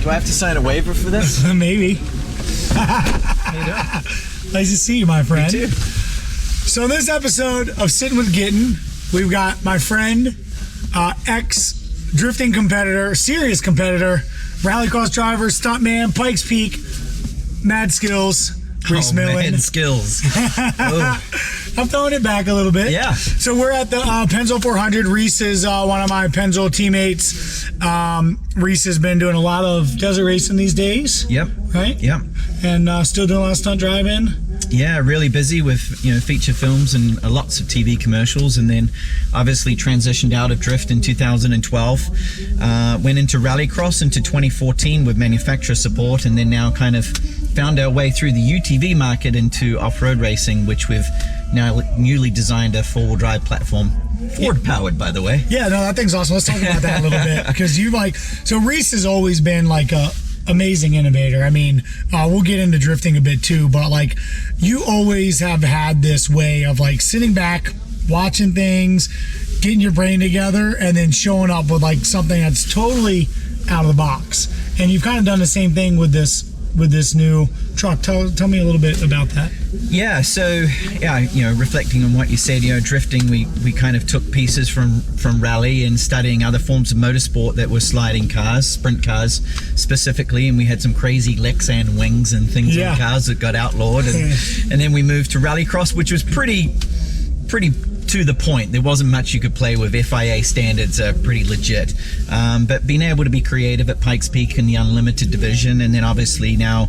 Do I have to sign a waiver for this? Maybe. How you doing? Nice to see you, my friend. You too. So this episode of Sittin with Gittin, we've got my friend, ex-drifting competitor, serious competitor, rallycross driver, stuntman, Pikes Peak, mad skills, Rhys Millen. Mad skills. Oh. I'm throwing it back a little bit. Yeah. So we're at the Pennzoil 400. Rhys is one of my Pennzoil teammates. Rhys has been doing a lot of desert racing these days. Yep. Right? Yep. And still doing a lot of stunt driving. Yeah, really busy with feature films and lots of TV commercials, and then obviously transitioned out of drift in 2012. Went into rallycross into 2014 with manufacturer support, and then now kind of found our way through the UTV market into off-road racing, which we've now newly designed a four-wheel drive platform. Ford powered, by the way. Yeah, no, that thing's awesome. Let's talk about that a little bit, because so Rhys has always been like a amazing innovator. I mean, we'll get into drifting a bit too, but like you always have had this way of like sitting back, watching things, getting your brain together, and then showing up with like something that's totally out of the box. And you've kind of done the same thing with this new truck. Tell me a little bit about that. Yeah, so reflecting on what you said, drifting, we kind of took pieces from rally and studying other forms of motorsport that were sliding cars, sprint cars specifically, and we had some crazy Lexan wings and things on cars that got outlawed, and then we moved to rallycross, which was pretty to the point. There wasn't much you could play with. FIA standards are pretty legit, but being able to be creative at Pikes Peak in the unlimited division, and then obviously now,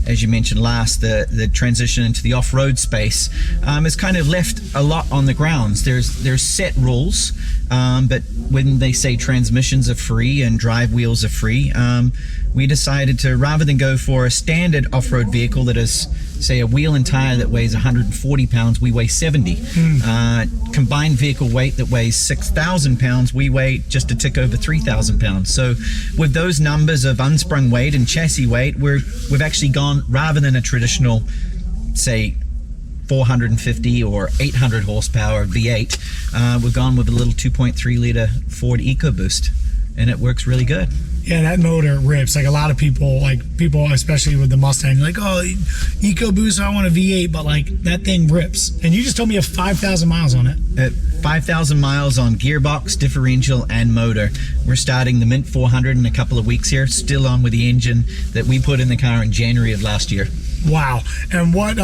as you mentioned last, the transition into the off-road space has kind of left a lot on the grounds. There's set rules, but when they say transmissions are free and drive wheels are free, we decided to, rather than go for a standard off-road vehicle that is, say, a wheel and tire that weighs 140 pounds, we weigh 70. Combined vehicle weight that weighs 6,000 pounds, we weigh just a tick over 3,000 pounds. So with those numbers of unsprung weight and chassis weight, we've actually gone, rather than a traditional, say, 450 or 800 horsepower V8, we've gone with a little 2.3 liter Ford EcoBoost, and it works really good. Yeah, that motor rips. Like a lot of people, especially with the Mustang, like, oh, EcoBoost, I want a V8, but like that thing rips. And you just told me you have 5,000 miles on it. 5,000 miles on gearbox, differential, and motor. We're starting the Mint 400 in a couple of weeks here, still on with the engine that we put in the car in January of last year. Wow. And what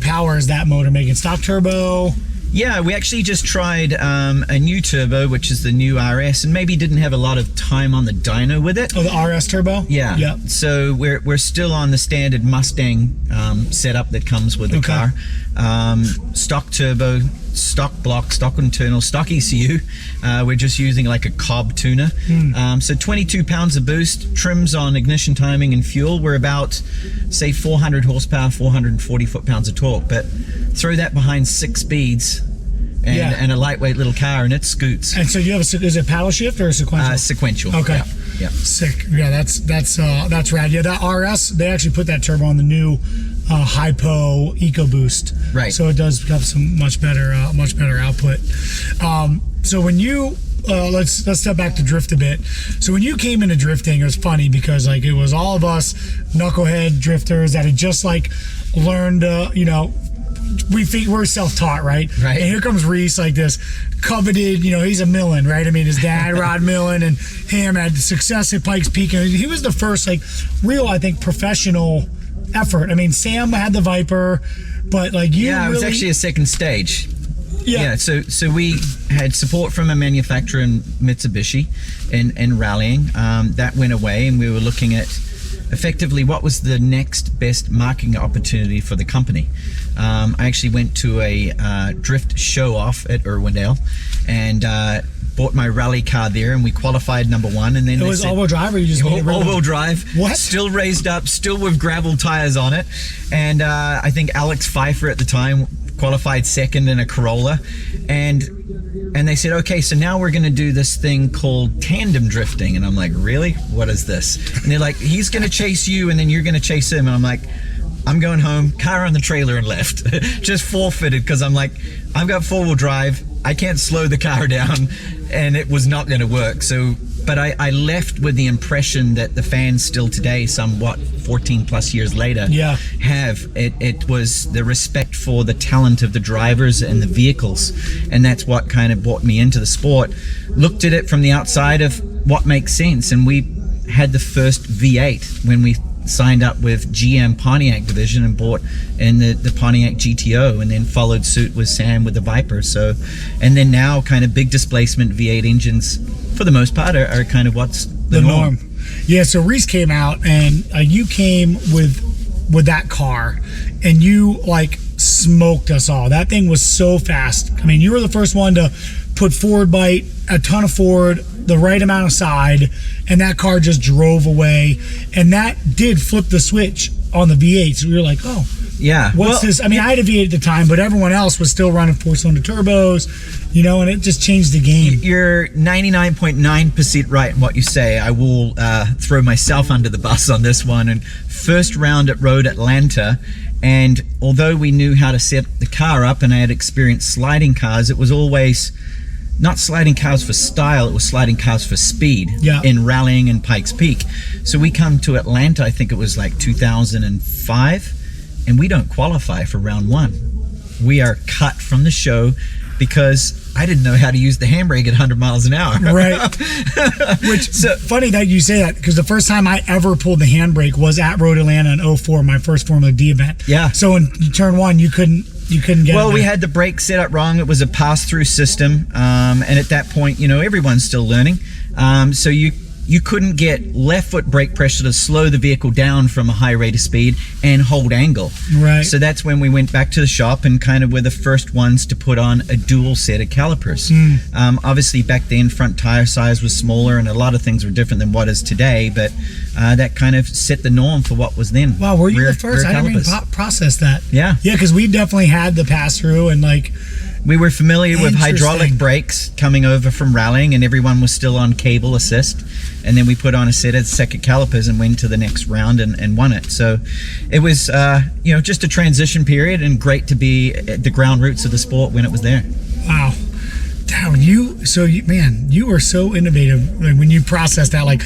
power is that motor making? Stock turbo? Yeah, we actually just tried a new turbo, which is the new RS, and maybe didn't have a lot of time on the dyno with it. Oh, the RS turbo? Yeah. Yep. So we're still on the standard Mustang setup that comes with the car. Stock turbo, stock block, stock internal, stock ECU. We're just using like a Cobb tuner. So 22 pounds of boost, trims on ignition timing and fuel. We're about, say, 400 horsepower, 440 foot-pounds of torque. But throw that behind 6 speeds and a lightweight little car, and it scoots. And so you have is it paddle shift or sequential? Sequential. Okay. Yeah. Sick. Yeah, that's rad. Yeah, that RS, they actually put that turbo on the new Hypo EcoBoost. Right. So it does have some much better output. So when you let's step back to drift a bit. So when you came into drifting, it was funny because like it was all of us knucklehead drifters that had just like learned, we think we're self-taught, right? Right. And here comes Rhys, like this coveted, he's a Millen, right? I mean, his dad, Rod Millen, and him had success at Pikes Peak. And he was the first, like, real, I think, professional effort. I mean, Sam had the Viper, but, like, you it was actually a second stage. Yeah, so we had support from a manufacturer in Mitsubishi in rallying. That went away, and we were looking at effectively what was the next best marketing opportunity for the company. I actually went to a drift show-off at Irwindale and bought my rally car there, and we qualified number 1. And then it was all-wheel drive, or you just made it all-wheel drive? What? Still raised up, still with gravel tires on it. And I think Alex Pfeiffer at the time qualified second in a Corolla, and they said, okay, so now we're going to do this thing called tandem drifting. And I'm like, really? What is this? And they're like, he's going to chase you and then you're going to chase him. And I'm like, I'm going home, car on the trailer and left. Just forfeited, because I'm like, I've got 4-wheel drive, I can't slow the car down, and it was not going to work. So but I left with the impression that the fans still today, somewhat 14 plus years later, have. It was the respect for the talent of the drivers and the vehicles, and that's what kind of brought me into the sport. Looked at it from the outside of what makes sense, and we had the first V8 when we signed up with GM Pontiac division and bought in the Pontiac GTO, and then followed suit with Sam with the Viper. So, and then now kind of big displacement V8 engines for the most part are kind of what's the norm. Yeah, so Rhys came out, and you came with that car, and you like smoked us all. That thing was so fast. I mean, you were the first one to put forward bite, a ton of forward, the right amount of side, and that car just drove away. And that did flip the switch on the V8s. We were like, oh, yeah, what's this? I mean, I had a V8 at the time, but everyone else was still running 4-cylinder turbos, you know, and it just changed the game. You're 99.9% right in what you say. I will throw myself under the bus on this one. And first round at Road Atlanta, and although we knew how to set the car up and I had experienced sliding cars, it was always not sliding cars for style, it was sliding cars for speed in rallying and Pikes Peak. So we come to Atlanta, I think it was like 2005, and we don't qualify for round one. We are cut from the show because I didn't know how to use the handbrake at 100 miles an hour. Right. Which, funny that you say that, because the first time I ever pulled the handbrake was at Road Atlanta in 04, my first Formula D event. Yeah. So in turn one, you couldn't get well, we had the brake set up wrong. It was a pass-through system, and at that point, you know, everyone's still learning. So you couldn't get left foot brake pressure to slow the vehicle down from a high rate of speed and hold angle. Right. So that's when we went back to the shop and kind of were the first ones to put on a dual set of calipers. Obviously back then front tire size was smaller and a lot of things were different than what is today, but that kind of set the norm for what was then. Wow, were you the first? I didn't even process that. Yeah, because we definitely had the pass through, and like we were familiar with hydraulic brakes coming over from rallying, and everyone was still on cable assist. And then we put on a set of second calipers and went to the next round and won it. So it was, you know, just a transition period, and great to be at the ground roots of the sport when it was there. Wow. Damn, you were so innovative when you processed that. Like,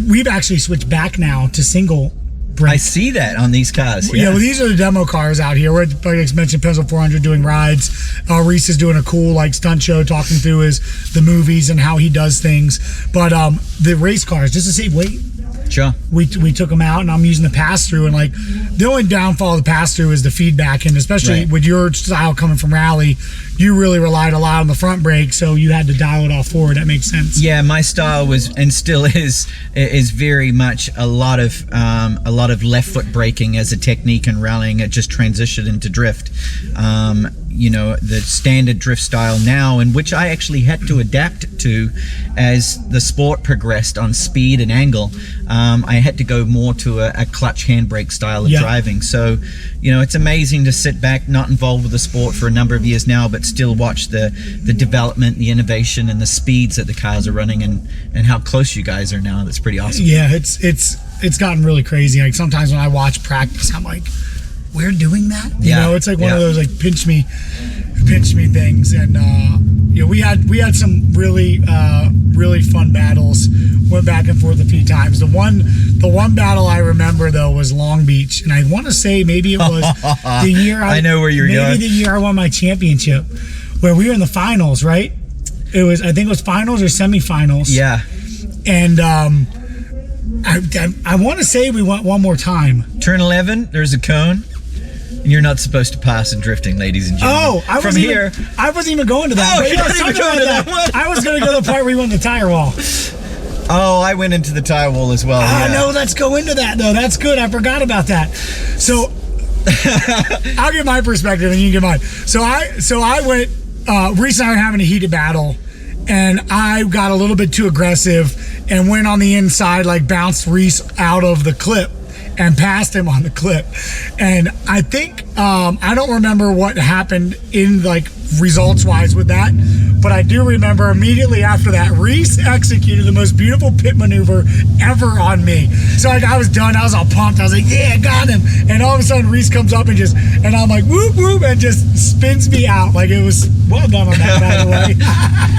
we've actually switched back now to single brake. I see that on these cars. Yeah, well, these are the demo cars out here. We're, like I mentioned, Pencil 400 doing rides. Rhys is doing a cool like stunt show, talking through the movies and how he does things. But the race cars, just to save weight, sure, we took them out, and I'm using the pass through. And like the only downfall of the pass through is the feedback, and especially with your style coming from rally, you really relied a lot on the front brake, so you had to dial it all forward. That makes sense. Yeah, my style was and still is very much a lot of left foot braking as a technique in rallying. It just transitioned into drift. You know, the standard drift style now, and which I actually had to adapt to as the sport progressed on speed and angle. I had to go more to a clutch handbrake style of driving. So, you know, it's amazing to sit back, not involved with the sport for a number of years now, but still watch the development, the innovation, and the speeds that the cars are running, and how close you guys are now. That's pretty awesome. Yeah, it's gotten really crazy. Like sometimes when I watch practice, I'm like, we're doing that. You know, it's like one of those like pinch me things. And you know, we had some really fun battles. Went back and forth a few times. The one battle I remember though was Long Beach, and I want to say maybe it was the year I know where you're going. Maybe the year I won my championship, where we were in the finals, right? I think it was finals or semifinals. Yeah. And I want to say we went one more time. Turn 11, there's a cone, and you're not supposed to pass in drifting, ladies and gentlemen. I wasn't even going to that. Oh, you're not even going to that one. I was going to go to the part where we went the tire wall. Oh, I went into the tire wall as well. No, let's go into that though. That's good. I forgot about that. So I'll give my perspective and you give mine. So I went. Rhys and I were having a heated battle, and I got a little bit too aggressive and went on the inside, like bounced Rhys out of the clip, and passed him on the clip. And I think I don't remember what happened in like results wise with that, but I do remember immediately after that, Rhys executed the most beautiful pit maneuver ever on me. So like I was done, I was all pumped, I was like, yeah, got him. And all of a sudden Rhys comes up and I'm like, whoop whoop, and just spins me out. Like it was well done on that, by the way.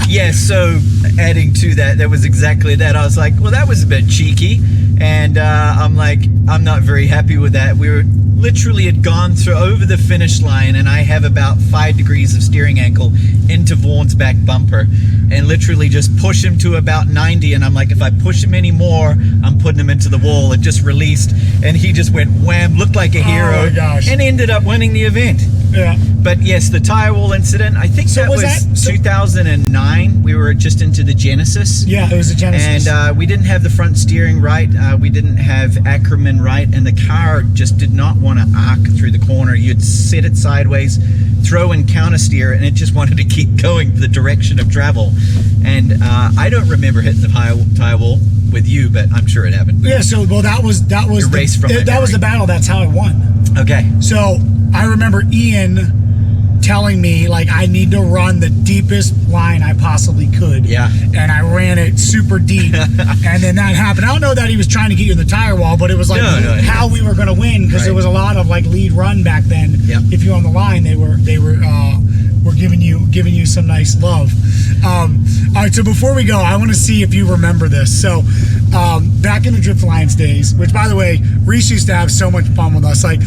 Yeah, so adding to that, that was exactly that. I was like, well, that was a bit cheeky. And I'm like, I'm not very happy with that. We were literally had gone through over the finish line, and I have about 5 degrees of steering angle into Vaughn's back bumper, and literally just push him to about 90. And I'm like, if I push him any more, I'm putting him into the wall. It just released, and he just went wham, looked like a hero, oh my gosh, and ended up winning the event. Yeah. But yes, the tire wall incident, I think So that was 2009. We were just into the Genesis. Yeah, it was a Genesis. And we didn't have the front steering right. We didn't have Ackerman right. And the car just did not want to arc through the corner. You'd set it sideways, throw in counter steer, and it just wanted to keep going the direction of travel. And I don't remember hitting the tire wall with you, but I'm sure it happened. Yeah, so well that was Erased from my that was memory. the battle. That's how I won. Okay. So I remember Ian telling me like I need to run the deepest line I possibly could. Yeah. And I ran it super deep, and then that happened. I don't know that he was trying to get you in the tire wall, but it was like how we were going to win, because there was a lot of like lead run back then. Yep. If you're on the line, they were giving you some nice love. All right, so before we go, I want to see if you remember this. So back in the Drift Alliance days, which by the way, Rhys used to have so much fun with us. Like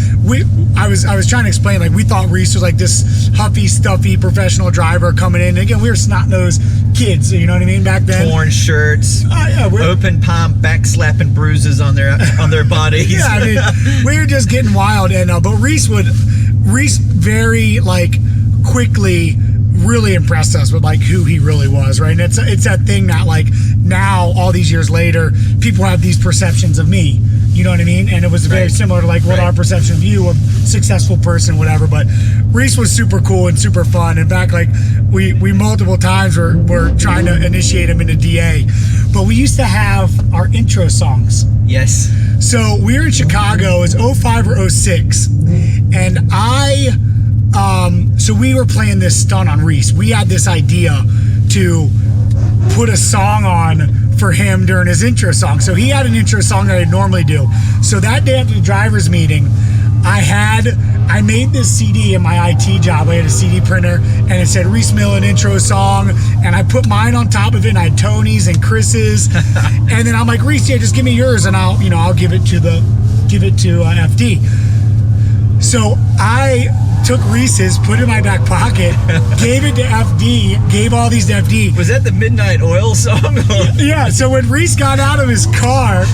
I was trying to explain, like we thought Rhys was like this huffy, stuffy professional driver coming in. And again, we were snot-nosed kids, you know what I mean, back then. Torn shirts, open palm, back slapping bruises on their bodies. Yeah, I mean, we were just getting wild, and but Rhys very like quickly really impressed us with like who he really was, right? And it's that thing that like now all these years later people have these perceptions of me, you know what I mean? And it was very similar to like what our perception of you, a successful person, whatever. But Rhys was super cool and super fun. In fact, like we multiple times were trying to initiate him into DA, but we used to have our intro songs. Yes. So we were in Chicago, it was 05 or 06, and so we were playing this stunt on Rhys. We had this idea to put a song on for him during his intro song. So he had an intro song that I normally do. So that day after the driver's meeting, I made this CD in my IT job. I had a CD printer, and it said Rhys Millen intro song, and I put mine on top of it, and I had Tony's and Chris's. And then I'm like, Rhys, yeah, just give me yours, and I'll give it to FD. So I took Rhys's, put it in my back pocket, gave it to FD, gave all these to FD. Was that the Midnight Oil song? Yeah, so when Rhys got out of his car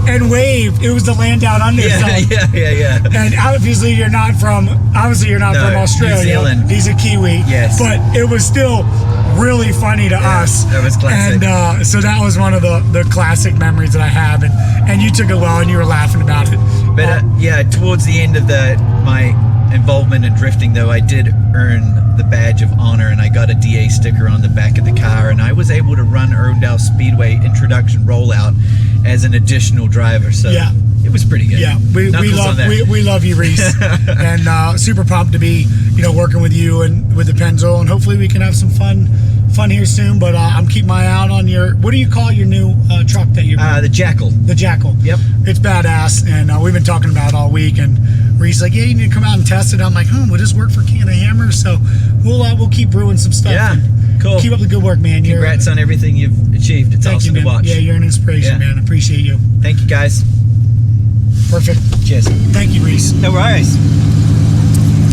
and waved, it was the Land Down Under song. Yeah. And obviously you're not from Australia. New Zealand. He's a Kiwi. Yes. But it was still really funny to us. That was classic. And so that was one of the classic memories that I have. And you took it well, and you were laughing about it. But towards the end of my involvement in drifting, though, I did earn the badge of honor, and I got a DA sticker on the back of the car, and I was able to run Irwindale Speedway introduction rollout as an additional driver. So it was pretty good. Yeah, we love you, Rhys, and super pumped to be working with you and with the Pennzoil, and hopefully we can have some fun here soon. But I'm keeping my eye out on your, what do you call your new truck that you're the Jackal. The Jackal. Yep. It's badass, and we've been talking about it all week, and Rhys like, yeah, you need to come out and test it. I'm like, will this work for King of the Hammer? So we'll keep brewing some stuff. Yeah, cool. Keep up the good work, man. Congrats on everything you've achieved. It's awesome to watch. Yeah, you're an inspiration, man. Appreciate you. Thank you, guys. Perfect. Cheers. Thank you, Rhys. No worries.